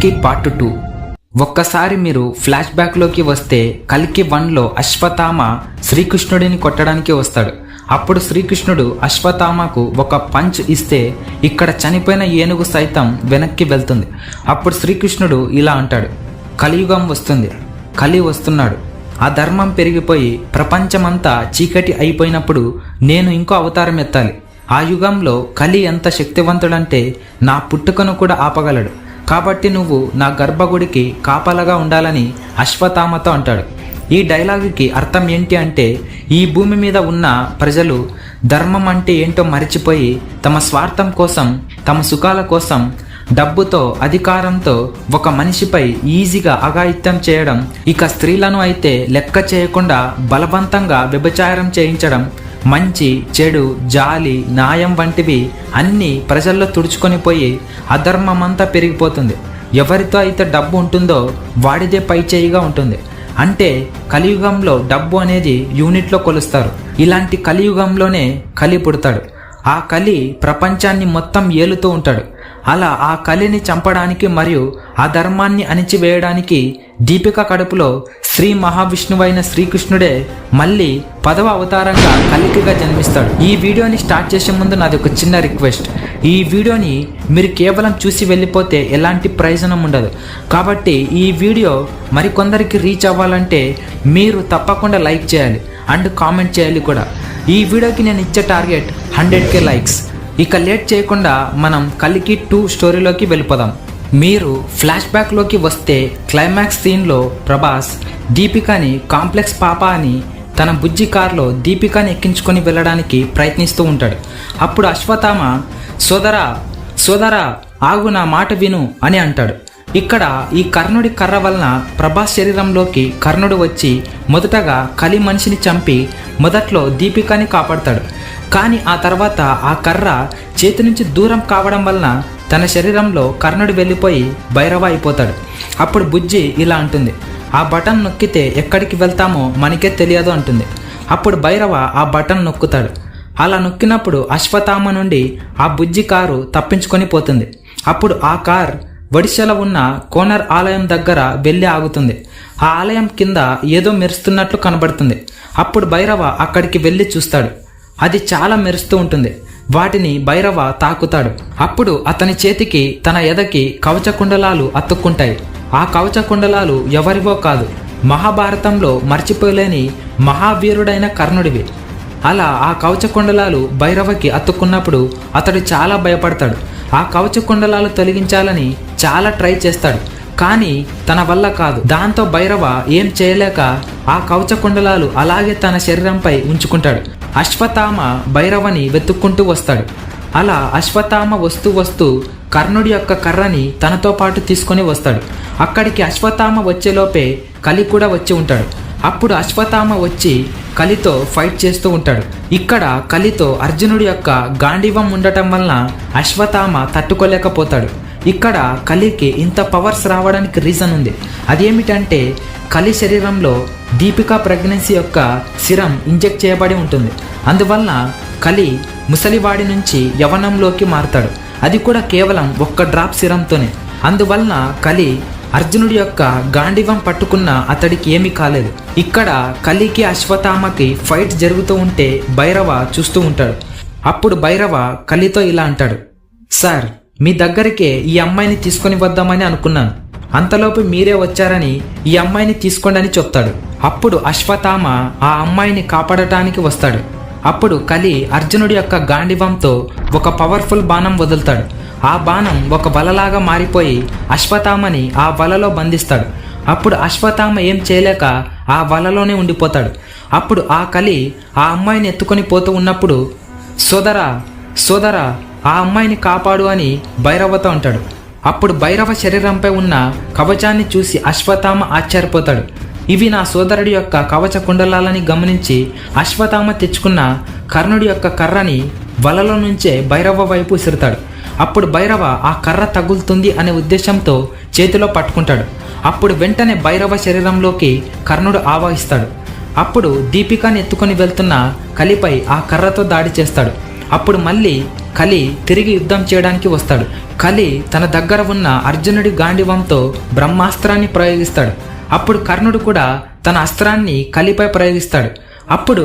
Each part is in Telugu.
కల్కి పార్ట్ 2. ఒక్కసారి మీరు ఫ్లాష్ బ్యాక్లోకి వస్తే కల్కి 1లో అశ్వత్థామ శ్రీకృష్ణుడిని కొట్టడానికి వస్తాడు. అప్పుడు శ్రీకృష్ణుడు అశ్వత్థామకు ఒక పంచ్ ఇస్తే ఇక్కడ చనిపోయిన ఏనుగు సైతం వెనక్కి వెళ్తుంది. అప్పుడు శ్రీకృష్ణుడు ఇలా అంటాడు, కలియుగం వస్తుంది, కలి వస్తున్నాడు, ఆ ధర్మం పెరిగిపోయి ప్రపంచమంతా చీకటి అయిపోయినప్పుడు నేను ఇంకో అవతారం ఎత్తాలి. ఆ యుగంలో కలి ఎంత శక్తివంతుడంటే నా పుట్టుకను కూడా ఆపగలడు. కాబట్టి నువ్వు నా గర్భగుడికి కాపలాగా ఉండాలని అశ్వత్థామతో అంటాడు. ఈ డైలాగుకి అర్థం ఏంటి అంటే, ఈ భూమి మీద ఉన్న ప్రజలు ధర్మం అంటే ఏంటో మరిచిపోయి తమ స్వార్థం కోసం, తమ సుఖాల కోసం, డబ్బుతో, అధికారంతో ఒక మనిషిపై ఈజీగా అఘాయిత్యం చేయడం, ఇక స్త్రీలను అయితే లెక్క చేయకుండా బలవంతంగా వ్యభిచారం చేయించడం, మంచి, చెడు, జాలి, న్యాయం వంటివి అన్నీ ప్రజల్లో తుడుచుకొని పోయి అధర్మమంతా పెరిగిపోతుంది. ఎవరితో అయితే డబ్బు ఉంటుందో వాడిదే పై చేయిగా ఉంటుంది. అంటే కలియుగంలో డబ్బు అనేది యూనిట్లో కొలుస్తారు. ఇలాంటి కలియుగంలోనే కలి పుడతాడు. ఆ కలి ప్రపంచాన్ని మొత్తం ఏలుతూ ఉంటాడు. అలా ఆ కలిని చంపడానికి మరియు ఆ ధర్మాన్ని అణిచివేయడానికి దీపిక కడుపులో శ్రీ మహావిష్ణువైన శ్రీకృష్ణుడే మళ్ళీ 10వ అవతారంగా కలికిగా జన్మిస్తాడు. ఈ వీడియోని స్టార్ట్ చేసే ముందు నాది ఒక చిన్న రిక్వెస్ట్. ఈ వీడియోని మీరు కేవలం చూసి వెళ్ళిపోతే ఎలాంటి ప్రయోజనం ఉండదు. కాబట్టి ఈ వీడియో మరికొందరికి రీచ్ అవ్వాలంటే మీరు తప్పకుండా లైక్ చేయాలి అండ్ కామెంట్ చేయాలి కూడా. ఈ వీడియోకి నేను ఇచ్చే టార్గెట్ 100K లైక్స్. ఇక లేట్ చేయకుండా మనం కల్కి 2 స్టోరీలోకి వెళ్ళిపోదాం. మీరు ఫ్లాష్ బ్యాక్లోకి వస్తే క్లైమాక్స్ సీన్లో ప్రభాస్ దీపికని కాంప్లెక్స్ పాప అని తన బుజ్జి కార్లో దీపికని ఎక్కించుకొని వెళ్ళడానికి ప్రయత్నిస్తూ ఉంటాడు. అప్పుడు అశ్వత్థామ సోదరా ఆగు, నా మాట విను అని అంటాడు. ఇక్కడ ఈ కర్ణుడి కర్ర వలన ప్రభాస్ శరీరంలోకి కర్ణుడు వచ్చి మొదటగా కలి మనిషిని చంపి మొదట్లో దీపికని కాపాడతాడు. కానీ ఆ తర్వాత ఆ కర్ర చేతి నుంచి దూరం కావడం వలన తన శరీరంలో కర్ణుడు వెళ్ళిపోయి భైరవ అయిపోతాడు. అప్పుడు బుజ్జి ఇలా అంటుంది, ఆ బటన్ నొక్కితే ఎక్కడికి వెళ్తామో మనకే తెలియదు అంటుంది. అప్పుడు భైరవ ఆ బటన్ నొక్కుతాడు. అలా నొక్కినప్పుడు అశ్వత్థామ నుండి ఆ బుజ్జి కారు తప్పించుకొని పోతుంది. అప్పుడు ఆ కార్ ఒడిశాలో ఉన్న కోనర్ ఆలయం దగ్గర వెళ్ళి ఆగుతుంది. ఆ ఆలయం కింద ఏదో మెరుస్తున్నట్లు కనబడుతుంది. అప్పుడు భైరవ అక్కడికి వెళ్ళి చూస్తాడు. అది చాలా మెరుస్తూ ఉంటుంది. వాటిని భైరవ తాకుతాడు. అప్పుడు అతని చేతికి, తన ఎదకి కవచ కుండలాలు అతుక్కుంటాయి. ఆ కవచ కుండలాలు ఎవరివో కాదు, మహాభారతంలో మర్చిపోలేని మహావీరుడైన కర్ణుడివి. అలా ఆ కవచ కుండలాలు భైరవకి అతుక్కున్నప్పుడు అతడు చాలా భయపడతాడు. ఆ కవచ కుండలాలు తొలగించాలని చాలా ట్రై చేస్తాడు. కానీ తన వల్ల కాదు. దాంతో భైరవ ఏం చేయలేక ఆ కవచ కుండలాలు అలాగే తన శరీరంపై ఉంచుకుంటాడు. అశ్వత్థామ భైరవని వెతుక్కుంటూ వస్తాడు. అలా అశ్వత్థామ వస్తూ కర్ణుడి యొక్క కర్రని తనతో పాటు తీసుకొని వస్తాడు. అక్కడికి అశ్వత్థామ వచ్చేలోపే కలి కూడా వచ్చి ఉంటాడు. అప్పుడు అశ్వత్థామ వచ్చి కలితో ఫైట్ చేస్తూ ఉంటాడు. ఇక్కడ కలితో అర్జునుడి యొక్క గాంధీవం ఉండటం వలన అశ్వత్థామ తట్టుకోలేకపోతాడు. ఇక్కడ కలికి ఇంత పవర్స్ రావడానికి రీజన్ ఉంది. అదేమిటంటే కలి శరీరంలో దీపిక ప్రెగ్నెన్సీ యొక్క సిరం ఇంజెక్ట్ చేయబడి ఉంటుంది. అందువలన కలి ముసలివాడి నుంచి యవనంలోకి మారుతాడు. అది కూడా కేవలం 1 డ్రాప్ సిరంతోనే. అందువలన కలి అర్జునుడి యొక్క గాంధీవం పట్టుకున్న అతడికి ఏమీ కాలేదు. ఇక్కడ కలికి అశ్వత్థామకి ఫైట్ జరుగుతూ ఉంటే భైరవ చూస్తూ ఉంటాడు. అప్పుడు భైరవ కలితో ఇలా అంటాడు, సార్, మీ దగ్గరికే ఈ అమ్మాయిని తీసుకొని వద్దామని అనుకున్నాను. అంతలోపు మీరే వచ్చారని ఈ అమ్మాయిని తీసుకోండి అని చెప్తాడు. అప్పుడు అశ్వత్థామ ఆ అమ్మాయిని కాపాడటానికి వస్తాడు. అప్పుడు కలి అర్జునుడి యొక్క గాంధీవంతో ఒక పవర్ఫుల్ బాణం వదులుతాడు. ఆ బాణం ఒక వలలాగా మారిపోయి అశ్వత్థామని ఆ వలలో బంధిస్తాడు. అప్పుడు అశ్వత్థామ ఏం చేయలేక ఆ వలలోనే ఉండిపోతాడు. అప్పుడు ఆ కలి ఆ అమ్మాయిని ఎత్తుకొని పోతూ ఉన్నప్పుడు సోదరా ఆ అమ్మాయిని కాపాడు అని భైరవతో అంటాడు. అప్పుడు భైరవ శరీరంపై ఉన్న కవచాన్ని చూసి అశ్వత్థామ ఆశ్చర్యపోతాడు. ఇవి నా సోదరుడి యొక్క కవచ కుండలాలని గమనించి అశ్వత్థామ తెచ్చుకున్న కర్ణుడి యొక్క కర్రని వలలో నుంచే భైరవ వైపు విసురుతాడు. అప్పుడు భైరవ ఆ కర్ర తగులుతుంది అనే ఉద్దేశంతో చేతిలో పట్టుకుంటాడు. అప్పుడు వెంటనే భైరవ శరీరంలోకి కర్ణుడు ఆవాహిస్తాడు. అప్పుడు దీపికని ఎత్తుకొని వెళ్తున్న కలిపై ఆ కర్రతో దాడి చేస్తాడు. అప్పుడు మళ్ళీ కలి తిరిగి యుద్ధం చేయడానికి వస్తాడు. కలి తన దగ్గర ఉన్న అర్జునుడి గాండివంతో బ్రహ్మాస్త్రాన్ని ప్రయోగిస్తాడు. అప్పుడు కర్ణుడు కూడా తన అస్త్రాన్ని కలిపై ప్రయోగిస్తాడు. అప్పుడు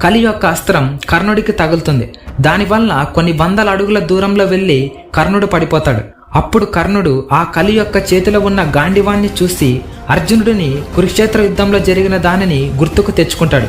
కలి యొక్క అస్త్రం కర్ణుడికి తగులుతుంది. దానివల్ల కొన్ని వందల అడుగుల దూరంలో వెళ్ళి కర్ణుడు పడిపోతాడు. అప్పుడు కర్ణుడు ఆ కలి యొక్క చేతిలో ఉన్న గాండివాన్ని చూసి అర్జునుడిని కురుక్షేత్ర యుద్ధంలో జరిగిన దానిని గుర్తుకు తెచ్చుకుంటాడు.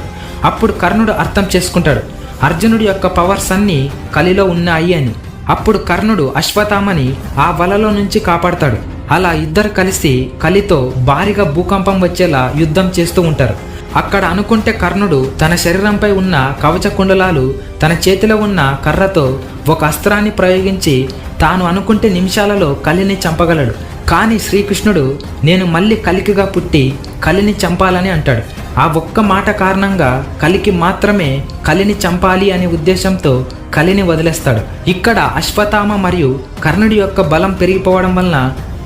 అప్పుడు కర్ణుడు అర్థం చేసుకుంటాడు అర్జునుడి యొక్క పవర్స్ అన్నీ కలిలో ఉన్నాయి అని. అప్పుడు కర్ణుడు అశ్వత్థామని ఆ వలలో నుంచి కాపాడతాడు. అలా ఇద్దరు కలిసి కలితో భారీగా భూకంపం వచ్చేలా యుద్ధం చేస్తూ ఉంటారు. అక్కడ అనుకుంటే కర్ణుడు తన శరీరంపై ఉన్న కవచ కుండలాలు తన చేతిలో ఉన్న కర్రతో ఒక అస్త్రాన్ని ప్రయోగించి తాను అనుకుంటే నిమిషాలలో కలిని చంపగలడు. కానీ శ్రీకృష్ణుడు నేను మళ్ళీ కలికిగా పుట్టి కలిని చంపాలని అంటాడు. ఆ ఒక్క మాట కారణంగా కలికి మాత్రమే కలిని చంపాలి అనే ఉద్దేశంతో కలిని వదిలేస్తాడు. ఇక్కడ అశ్వత్థామ మరియు కర్ణుడి యొక్క బలం పెరిగిపోవడం వలన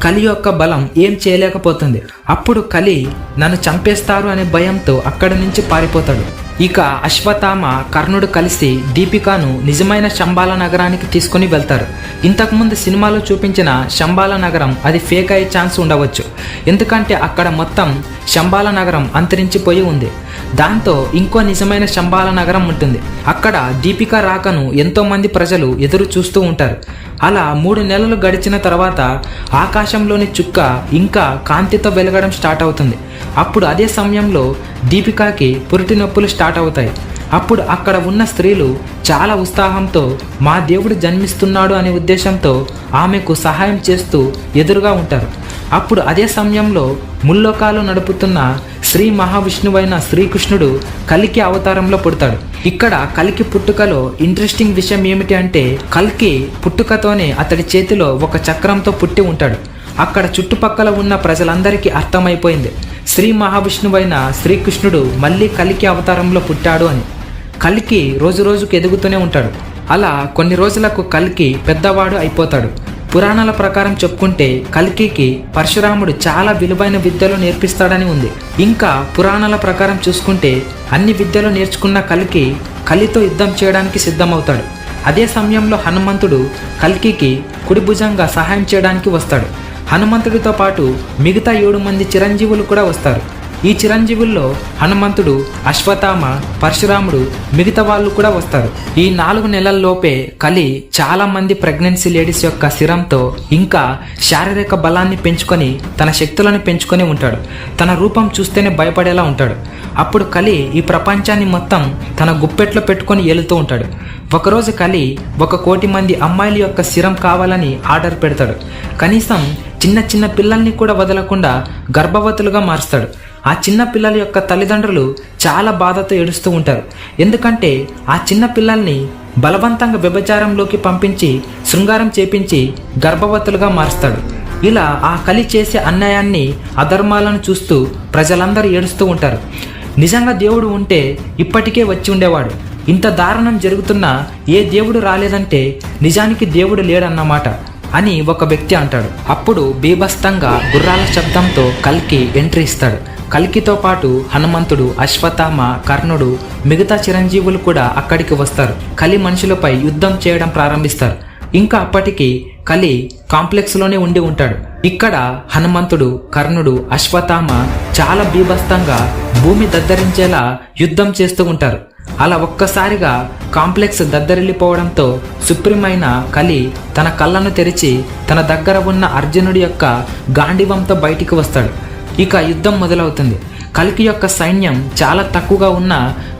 కలి యొక్క బలం ఏం చేయలేకపోతుంది. అప్పుడు కలి నన్ను చంపేస్తారు అనే భయంతో అక్కడి నుంచి పారిపోతాడు. ఇక అశ్వత్థామ కర్ణుడు కలిసి దీపికాను నిజమైన శంబాల నగరానికి తీసుకుని వెళ్తారు. ఇంతకుముందు సినిమాలో చూపించిన శంబాల నగరం అది ఫేక్ అయ్యే ఛాన్స్ ఉండవచ్చు. ఎందుకంటే అక్కడ మొత్తం శంబాల నగరం అంతరించిపోయి ఉంది. దాంతో ఇంకో నిజమైన శంబాల నగరం ఉంటుంది. అక్కడ దీపిక రాకను ఎంతోమంది ప్రజలు ఎదురు చూస్తూ ఉంటారు. అలా 3 నెలలు గడిచిన తర్వాత ఆకాశంలోని చుక్క ఇంకా కాంతితో వెలగడం స్టార్ట్ అవుతుంది. అప్పుడు అదే సమయంలో దీపికాకి పురిటి నొప్పులు స్టార్ట్ అవుతాయి. అప్పుడు అక్కడ ఉన్న స్త్రీలు చాలా ఉత్సాహంతో మా దేవుడు జన్మిస్తున్నాడు అనే ఉద్దేశంతో ఆమెకు సహాయం చేస్తూ ఎదురుగా ఉంటారు. అప్పుడు అదే సమయంలో ముల్లోకాలు నడుపుతున్న శ్రీ మహావిష్ణువైన శ్రీకృష్ణుడు కల్కి అవతారంలో పుడతాడు. ఇక్కడ కల్కి పుట్టుకలో ఇంట్రెస్టింగ్ విషయం ఏమిటి అంటే కల్కి పుట్టుకతోనే అతడి చేతిలో ఒక చక్రంతో పుట్టి ఉంటాడు. అక్కడ చుట్టుపక్కల ఉన్న ప్రజలందరికీ అర్థమైపోయింది శ్రీ మహావిష్ణువైన శ్రీకృష్ణుడు మళ్ళీ కల్కి అవతారంలో పుట్టాడు అని. కల్కి రోజు రోజుకు ఎదుగుతూనే ఉంటాడు. అలా కొన్ని రోజులకు కల్కి పెద్దవాడు అయిపోతాడు. పురాణాల ప్రకారం చెప్పుకుంటే కల్కికి పరశురాముడు చాలా విలువైన విద్యలు నేర్పిస్తాడని ఉంది. ఇంకా పురాణాల ప్రకారం చూసుకుంటే అన్ని విద్యలు నేర్చుకున్న కల్కి కలితో యుద్ధం చేయడానికి సిద్ధమవుతాడు. అదే సమయంలో హనుమంతుడు కల్కికి కుడి భుజంగా సహాయం చేయడానికి వస్తాడు. హనుమంతుడితో పాటు మిగతా 7 మంది చిరంజీవులు కూడా వస్తారు. ఈ చిరంజీవుల్లో హనుమంతుడు, అశ్వత్థామ, పరశురాముడు, మిగతా వాళ్ళు కూడా వస్తారు. ఈ 4 నెలల్లోపే కలి చాలా మంది ప్రెగ్నెన్సీ లేడీస్ యొక్క శిరంతో ఇంకా శారీరక బలాన్ని పెంచుకొని తన శక్తులను పెంచుకొని ఉంటాడు. తన రూపం చూస్తేనే భయపడేలా ఉంటాడు. అప్పుడు కలి ఈ ప్రపంచాన్ని మొత్తం తన గుప్పెట్లో పెట్టుకొని ఏలుతూ ఉంటాడు. ఒకరోజు కలి 1 కోటి మంది అమ్మాయిల యొక్క శిరం కావాలని ఆర్డర్ పెడతాడు. కనీసం చిన్న చిన్న పిల్లల్ని కూడా వదలకుండా గర్భవతులుగా మారుస్తాడు. ఆ చిన్న పిల్లల యొక్క తల్లిదండ్రులు చాలా బాధతో ఏడుస్తూ ఉంటారు. ఎందుకంటే ఆ చిన్న పిల్లల్ని బలవంతంగా వ్యభిచారంలోకి పంపించి శృంగారం చేపించి గర్భవతులుగా మారుస్తాడు. ఇలా ఆ కలి చేసే అన్యాయాన్ని అధర్మాలను చూస్తూ ప్రజలందరూ ఏడుస్తూ ఉంటారు. నిజంగా దేవుడు ఉంటే ఇప్పటికే వచ్చి ఉండేవాడు. ఇంత దారుణం జరుగుతున్నా ఏ దేవుడు రాలేదంటే నిజానికి దేవుడు లేడన్నమాట అని ఒక వ్యక్తి అంటాడు. అప్పుడు బీభత్సంగా గుర్రాల శబ్దంతో కల్కి ఎంట్రీ ఇస్తాడు. కల్కితో పాటు హనుమంతుడు, అశ్వత్థామ, కర్ణుడు, మిగతా చిరంజీవులు కూడా అక్కడికి వస్తారు. కలి మనుషులపై యుద్ధం చేయడం ప్రారంభిస్తారు. ఇంకా అప్పటికి కలి కాంప్లెక్స్లోనే ఉండి ఉంటాడు. ఇక్కడ హనుమంతుడు, కర్ణుడు, అశ్వత్థామ చాలా బీభత్సంగా భూమి దద్దరించేలా యుద్ధం చేస్తూ ఉంటారు. అలా ఒక్కసారిగా కాంప్లెక్స్ దద్దరిల్లిపోవడంతో సుప్రీం అయిన కలి తన కళ్ళను తెరిచి తన దగ్గర ఉన్న అర్జునుడి యొక్క గాండివంతో బయటికి వస్తాడు. ఇక యుద్ధం మొదలవుతుంది. కల్కి యొక్క సైన్యం చాలా తక్కువగా ఉన్న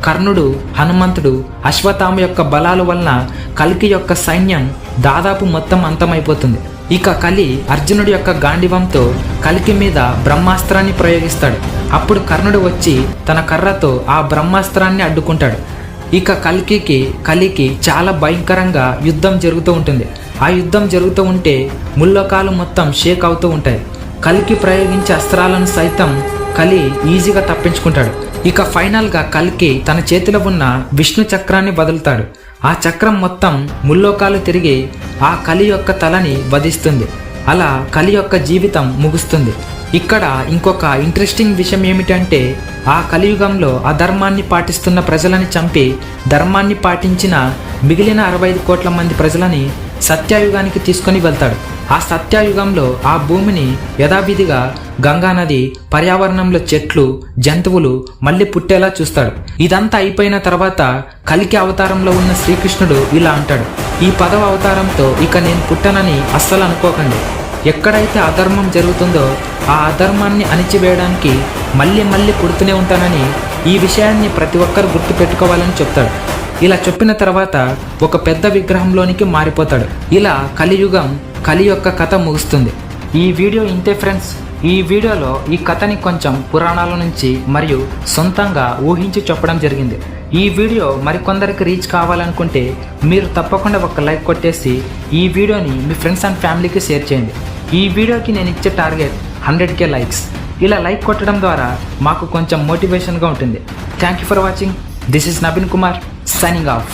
కర్ణుడు, హనుమంతుడు, అశ్వత్థామ యొక్క బలాల వలన కల్కి యొక్క సైన్యం దాదాపు మొత్తం అంతమైపోతుంది. ఇక కలి అర్జునుడి యొక్క గాండివంతో కల్కి మీద బ్రహ్మాస్త్రాన్ని ప్రయోగిస్తాడు. అప్పుడు కర్ణుడు వచ్చి తన కర్రతో ఆ బ్రహ్మాస్త్రాన్ని అడ్డుకుంటాడు. ఇక కలికి చాలా భయంకరంగా యుద్ధం జరుగుతూ ఉంటుంది. ఆ యుద్ధం జరుగుతూ ఉంటే ముల్లోకాలు మొత్తం షేక్ అవుతూ ఉంటాయి. కల్కి ప్రయోగించే అస్త్రాలను సైతం కలి ఈజీగా తప్పించుకుంటాడు. ఇక ఫైనల్గా కల్కి తన చేతిలో ఉన్న విష్ణు చక్రాన్ని వదులుతాడు. ఆ చక్రం మొత్తం ముల్లోకాలు తిరిగి ఆ కలి యొక్క తలని వధిస్తుంది. అలా కలి యొక్క జీవితం ముగుస్తుంది. ఇక్కడ ఇంకొక ఇంట్రెస్టింగ్ విషయం ఏమిటంటే ఆ కలియుగంలో అధర్మాన్ని పాటిస్తున్న ప్రజలని చంపి ధర్మాన్ని పాటించిన మిగిలిన 65 కోట్ల మంది ప్రజలని సత్యయుగానికి తీసుకొని వెళ్తాడు. ఆ సత్యయుగంలో ఆ భూమిని యథావిధిగా గంగానది, పర్యావరణంలో చెట్లు, జంతువులు మళ్ళీ పుట్టేలా చూస్తాడు. ఇదంతా అయిపోయిన తర్వాత కలికి అవతారంలో ఉన్న శ్రీకృష్ణుడు ఇలా అంటాడు, ఈ 10వ అవతారంతో ఇక నేను పుట్టనని అస్సలు అనుకోకండి. ఎక్కడైతే అధర్మం జరుగుతుందో ఆ అధర్మాన్ని అణిచివేయడానికి మళ్ళీ పుడుతూనే ఉంటానని, ఈ విషయాన్ని ప్రతి ఒక్కరు గుర్తు పెట్టుకోవాలని చెప్తాడు. ఇలా చెప్పిన తర్వాత ఒక పెద్ద విగ్రహంలోనికి మారిపోతాడు. ఇలా కలి యొక్క కథ ముగుస్తుంది. ఈ వీడియో ఇంతే ఫ్రెండ్స్. ఈ వీడియోలో ఈ కథని కొంచెం పురాణాల నుంచి మరియు సొంతంగా ఊహించి చెప్పడం జరిగింది. ఈ వీడియో మరికొందరికి రీచ్ కావాలనుకుంటే మీరు తప్పకుండా ఒక లైక్ కొట్టేసి ఈ వీడియోని మీ ఫ్రెండ్స్ అండ్ ఫ్యామిలీకి షేర్ చేయండి. ఈ వీడియోకి నేను ఇచ్చే టార్గెట్ 100K లైక్స్. ఇలా లైక్ కొట్టడం ద్వారా మాకు కొంచెం మోటివేషన్గా ఉంటుంది. Thank you for watching. This is Naveen Kumar signing off.